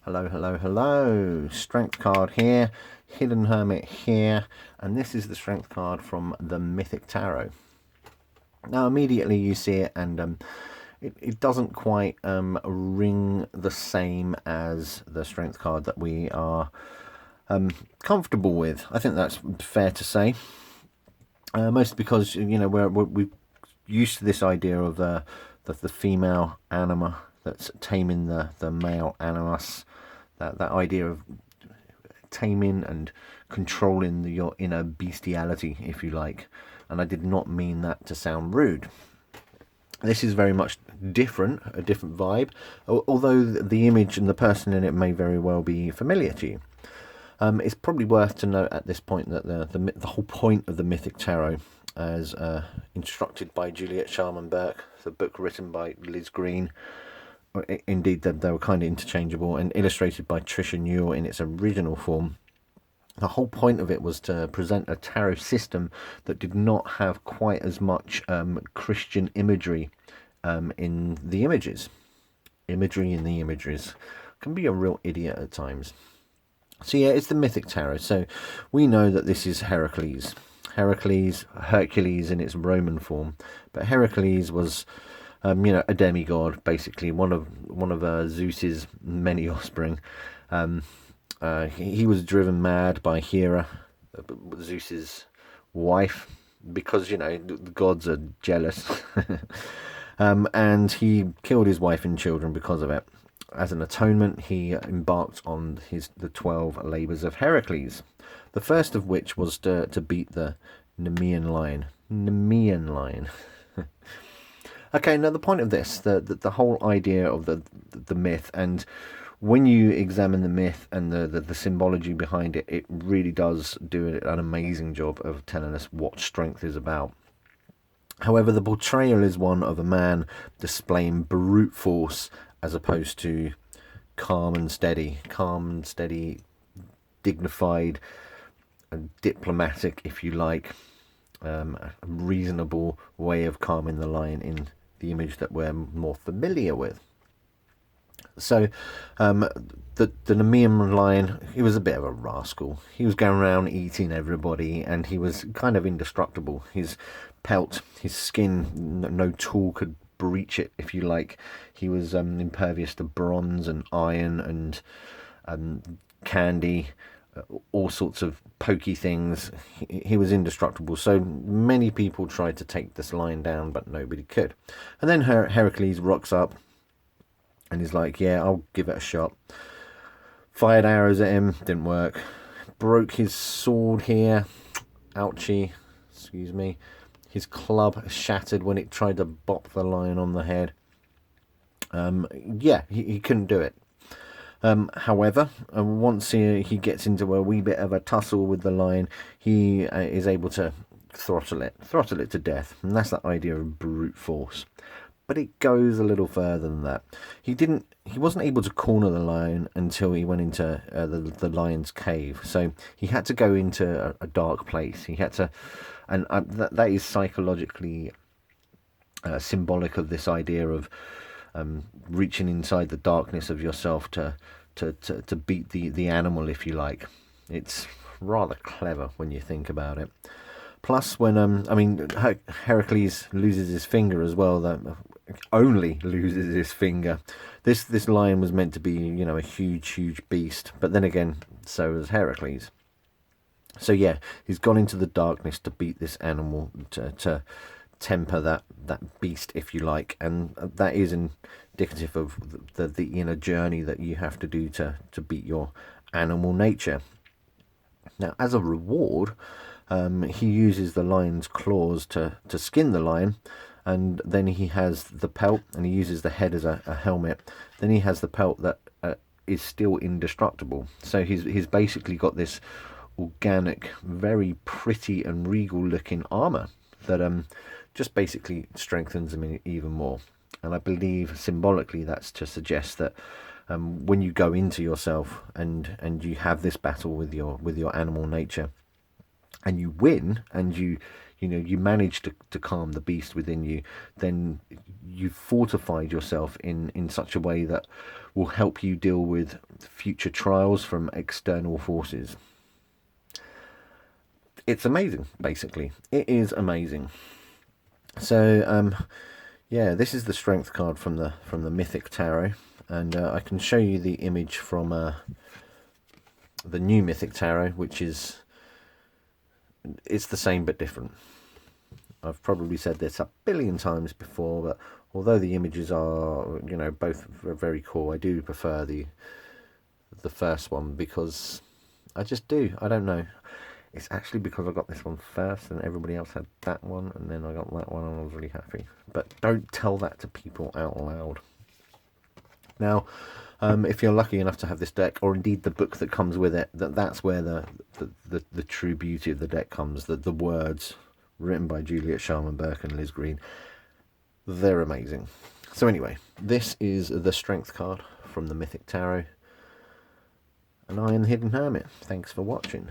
Hello, hello, hello. Strength card here, Hidden Hermit here, and this is the strength card from the Mythic Tarot. Now, immediately you see it, and it doesn't quite ring the same as the strength card that we are comfortable with. I think that's fair to say. Mostly because we're used to this idea of the female anima that's taming the male animus. That idea of taming and controlling your inner bestiality, if you like. And I did not mean that to sound rude. This is very much different, a different vibe, although the image and the person in it may very well be familiar to you. It's probably worth to note at this point that the whole point of the Mythic Tarot, as instructed by Juliet Sharman Burke, the book written by Liz Green, indeed they were kind of interchangeable, and illustrated by Trisha Newell in its original form. The whole point of it was to present a tarot system that did not have quite as much Christian imagery in the images. Imagery in the images can be a real idiot at times. So yeah, it's the Mythic Tarot. So we know that this is Hercules. Hercules in its Roman form. But Hercules was, a demigod, basically one of Zeus's many offspring. He was driven mad by Hera, Zeus's wife, because the gods are jealous, and he killed his wife and children because of it. As an atonement, he embarked on the 12 labours of Heracles, the first of which was to beat the Nemean lion. Okay, now the point of this, the whole idea of the myth, and when you examine the myth and the symbology behind it, it really does do an amazing job of telling us what strength is about. However, the portrayal is one of a man displaying brute force as opposed to calm and steady, dignified, and diplomatic, if you like, a reasonable way of calming the lion in the image that we're more familiar with. So the Nemean lion, he was a bit of a rascal. He was going around eating everybody, and he was kind of indestructible. His pelt, his skin, no tool could breach it, if you like. He was impervious to bronze and iron and candy, all sorts of pokey things. He was indestructible. So many people tried to take this lion down, but nobody could. And then Heracles rocks up, and he's like, yeah, I'll give it a shot. Fired arrows at him, didn't work. Broke his sword here. Ouchie, excuse me. His club shattered when it tried to bop the lion on the head. He couldn't do it. However, once he gets into a wee bit of a tussle with the lion, he is able to throttle it to death. And that's the idea of brute force. But it goes a little further than that. He wasn't able to corner the lion until he went into the lion's cave. So he had to go into a dark place. He had to, and that is psychologically symbolic of this idea of reaching inside the darkness of yourself to beat the animal, if you like. It's rather clever when you think about it. Plus, when Heracles loses his finger as well. That only loses his finger. This lion was meant to be, a huge beast. But then again, so was Heracles. So yeah, he's gone into the darkness to beat this animal, to temper that beast, if you like, and that is indicative of the inner journey that you have to do to beat your animal nature. Now, as a reward, he uses the lion's claws to skin the lion, and then he has the pelt, and he uses the head as a helmet. Then he has the pelt that is still indestructible. So he's basically got this organic, very pretty and regal looking armor that just basically strengthens him even more. And I believe symbolically that's to suggest that when you go into yourself and you have this battle with your animal nature, and you win, and you manage to calm the beast within you, then you've fortified yourself in such a way that will help you deal with future trials from external forces. It's amazing, basically. It is amazing. So yeah, this is the strength card from the Mythic Tarot, and I can show you the image from the new Mythic Tarot, which is, it's the same but different. I've probably said this a billion times before, but although the images are, both very cool, I do prefer the first one, because I just do. I don't know. It's actually because I got this one first and everybody else had that one, and then I got that one and I was really happy. But don't tell that to people out loud. Now, if you're lucky enough to have this deck, or indeed the book that comes with it, that's where the true beauty of the deck comes. The words written by Juliet Sharman Burke and Liz Green, they're amazing. So anyway, this is the Strength card from the Mythic Tarot, and I am the Hidden Hermit. Thanks for watching.